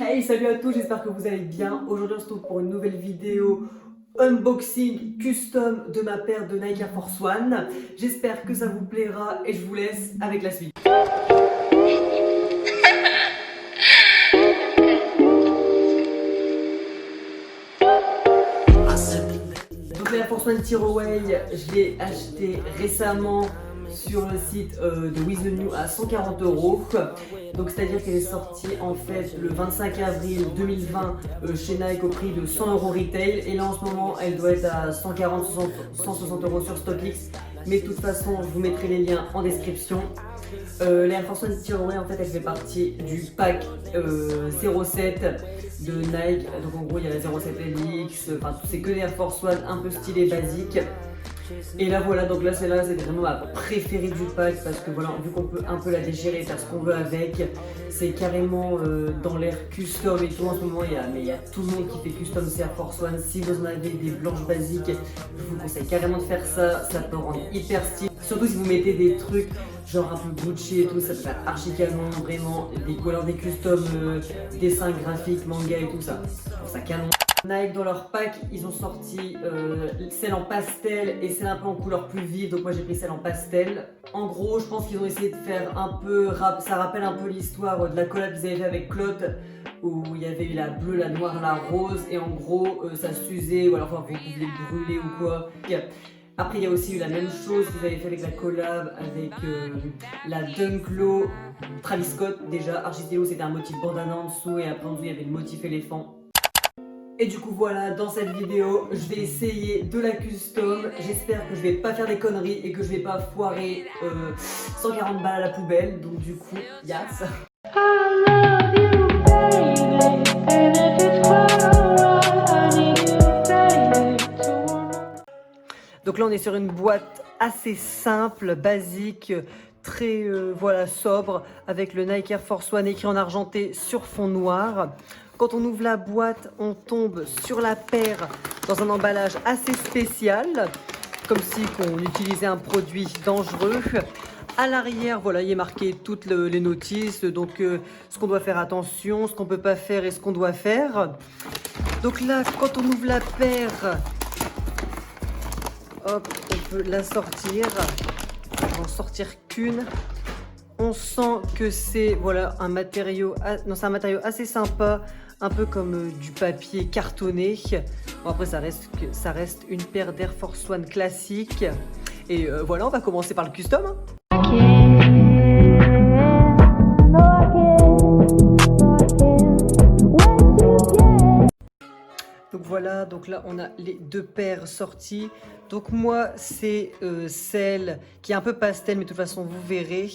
Hey, salut à tous, j'espère que vous allez bien. Aujourd'hui, on se retrouve pour une nouvelle vidéo unboxing custom de ma paire de Nike Air Force One. J'espère que ça vous plaira et je vous laisse avec la suite. Donc la Air Force One Tearaway, je l'ai acheté récemment sur le site de With The New à 140 €. Donc c'est-à-dire qu'elle est sortie en fait le 25 avril 2020 chez Nike au prix de 100 € retail. Et là en ce moment elle doit être à 140, 160 € sur StockX. Mais de toute façon je vous mettrai les liens en description. La Air Force One Tearaway en fait elle fait partie du pack 07 de Nike. Donc en gros il y a la 07 LX, enfin c'est que des Air Force One un peu stylés basiques. Et là voilà, donc là celle-là c'était vraiment ma préférée du pack parce que voilà, vu qu'on peut un peu la déchirer, faire ce qu'on veut avec, c'est carrément dans l'air custom et tout en ce moment, il y a tout le monde qui fait custom ces Air Force One. Si vous en avez des blanches basiques, je vous conseille carrément de faire ça, ça peut rendre hyper stylé. Surtout si vous mettez des trucs genre un peu Gucci et tout, ça peut faire archi canon, vraiment, ou alors des custom dessins graphiques, manga et tout ça, je trouve ça canon. Nike dans leur pack, ils ont sorti celle en pastel et celle un peu en couleur plus vive, donc moi j'ai pris celle en pastel. En gros, je pense qu'ils ont essayé de faire un peu, ça rappelle un peu l'histoire de la collab qu'ils avaient fait avec Cloth, où il y avait eu la bleue, la noire, la rose, et en gros ça s'usait, ou alors enfin, vous pouviez le brûler ou quoi. Après il y a aussi eu la même chose qu'ils avaient fait avec la collab, avec la Dunk Low Travis Scott. Déjà, Architelo c'était un motif bandana en dessous, et après en dessous il y avait le motif éléphant. Et du coup voilà, dans cette vidéo, je vais essayer de la custom. J'espère que je vais pas faire des conneries et que je vais pas foirer 140 balles à la poubelle. Donc du coup, yes. Donc là on est sur une boîte assez simple, basique, très voilà, sobre, avec le Nike Air Force One écrit en argenté sur fond noir. Quand on ouvre la boîte, on tombe sur la paire dans un emballage assez spécial, comme si on utilisait un produit dangereux. À l'arrière, voilà, il est marqué toutes les notices, donc ce qu'on doit faire attention, ce qu'on peut pas faire et ce qu'on doit faire. Donc là, quand on ouvre la paire, hop, on peut la sortir. On va en sortir qu'une. On sent que c'est voilà, un matériau, c'est un matériau assez sympa, un peu comme du papier cartonné. Bon, après, ça reste une paire d'Air Force One classique. Et voilà, on va commencer par le custom. Donc voilà, donc là on a les deux paires sorties. Donc moi c'est celle qui est un peu pastel, mais de toute façon vous verrez.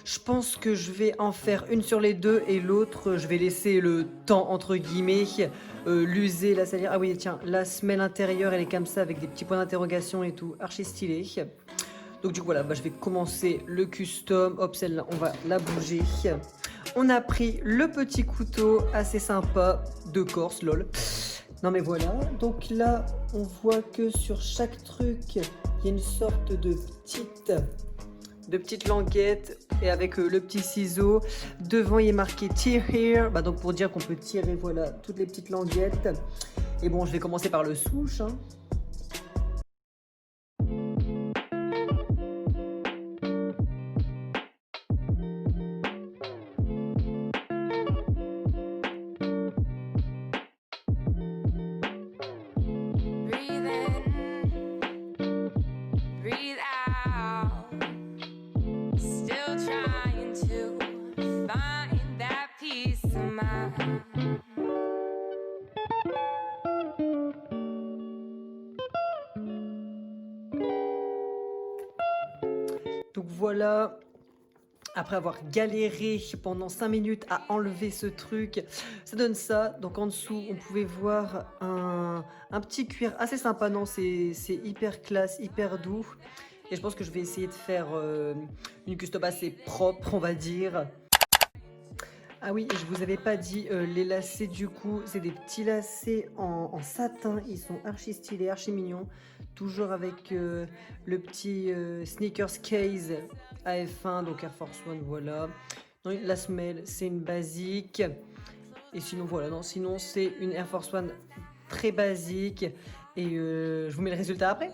Je pense que je vais en faire une sur les deux et l'autre je vais laisser le temps entre guillemets l'user. Là, c'est-à-dire, ah oui tiens, la semelle intérieure elle est comme ça avec des petits points d'interrogation et tout, archi stylé. Donc du coup voilà, je vais commencer le custom. Hop, celle-là on va la bouger. On a pris le petit couteau assez sympa de Corse, lol. Non mais voilà, donc là on voit que sur chaque truc il y a une sorte de petite languette et avec le petit ciseau. Devant il est marqué tear here, donc pour dire qu'on peut tirer voilà toutes les petites languettes. Et bon, je vais commencer par le souche. Donc voilà, après avoir galéré pendant 5 minutes à enlever ce truc, ça donne ça. Donc en dessous, on pouvait voir un petit cuir assez sympa. Non, c'est hyper classe, hyper doux. Et je pense que je vais essayer de faire une custom assez propre, on va dire. Ah oui, je vous avais pas dit, les lacets du coup, c'est des petits lacets en satin. Ils sont archi stylés, archi mignons. Toujours avec le petit sneakers case AF1, donc Air Force One, voilà. Donc, la semelle, c'est une basique. Et sinon voilà, non, sinon c'est une Air Force One très basique et je vous mets le résultat après.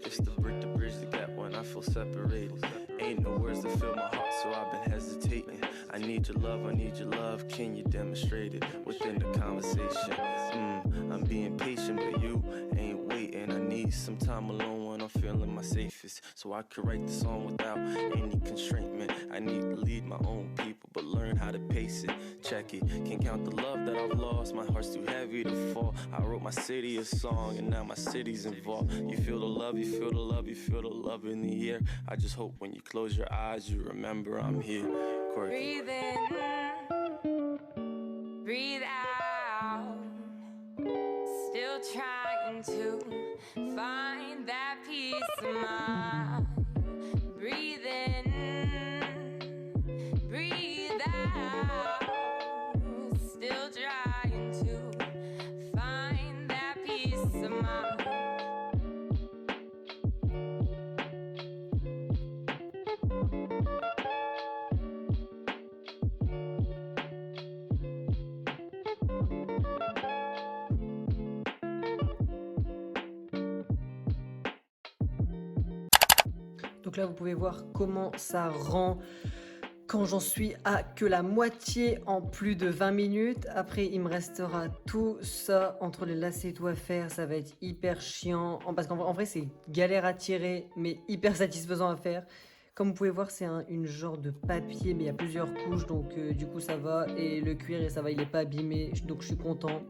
It's to break the bridge, the gap when I feel separated. Ain't no words to fill my heart, so I've been hesitating. I need your love, can you demonstrate it within the conversation? I'm being patient, but you ain't waiting. I need some time alone when I'm feeling my safest, so I could write the song without any constraint, man. I need to lead my own people, but learn how to pace it. Check it, can't count the love that I've lost. My heart's too heavy to fall. I wrote my city a song, and now my city's involved. You feel the love, you feel the love, you feel the love in the air. I just hope when you close your eyes, you remember I'm here. Breathe in, breathe out. Still trying to find that peace of mind. Breathe in, breathe out. Still trying to find that peace of mind. Donc là vous pouvez voir comment ça rend quand j'en suis à que la moitié en plus de 20 minutes. Après il me restera tout ça entre les lacets et tout à faire, ça va être hyper chiant parce qu'en vrai c'est galère à tirer mais hyper satisfaisant à faire. Comme vous pouvez voir c'est une genre de papier mais il y a plusieurs couches donc du coup ça va, et le cuir et ça va, il est pas abîmé donc je suis content.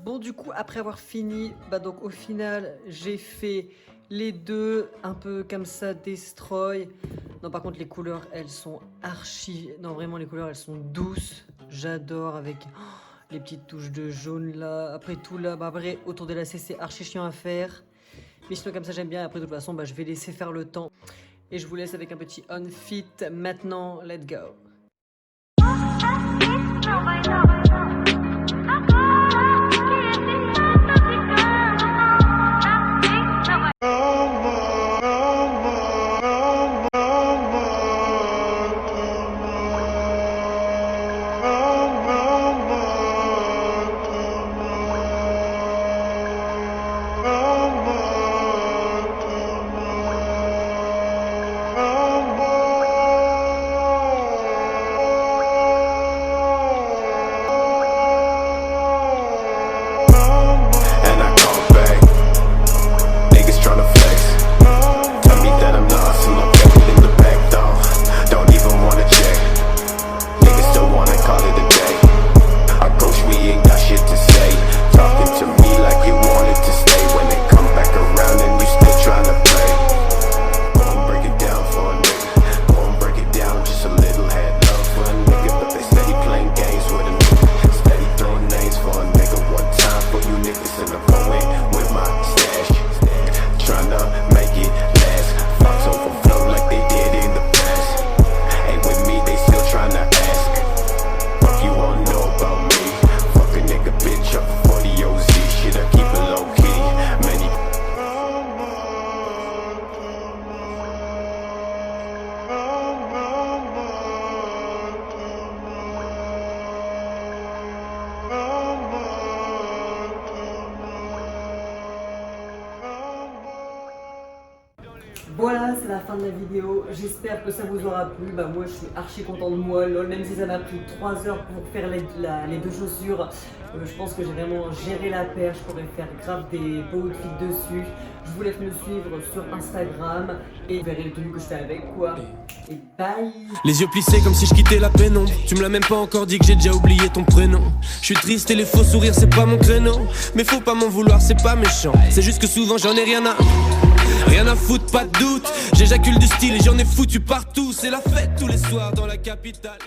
Bon du coup après avoir fini, donc au final j'ai fait les deux un peu comme ça, destroy. Non par contre les couleurs elles sont archi, non vraiment les couleurs elles sont douces, j'adore avec les petites touches de jaune là. Après tout là, après autour des lacets c'est archi chiant à faire, mais sinon comme ça j'aime bien. Après de toute façon je vais laisser faire le temps et je vous laisse avec un petit on fit maintenant. Let's go. Voilà, c'est la fin de la vidéo. J'espère que ça vous aura plu. Moi, je suis archi content de moi. Lol, même si ça m'a pris 3 heures pour faire les deux chaussures, je pense que j'ai vraiment géré la paire. Je pourrais faire grave des beaux outfits dessus. Je vous laisse me suivre sur Instagram et vous verrez les tenues que je fais avec, quoi. Et bye. Les yeux plissés comme si je quittais la pénombre. Tu me l'as même pas encore dit que j'ai déjà oublié ton prénom. Je suis triste et les faux sourires c'est pas mon créneau. Mais faut pas m'en vouloir, c'est pas méchant. C'est juste que souvent j'en ai rien à foutre, pas de doute. J'éjacule du style et j'en ai foutu partout. C'est la fête tous les soirs dans la capitale.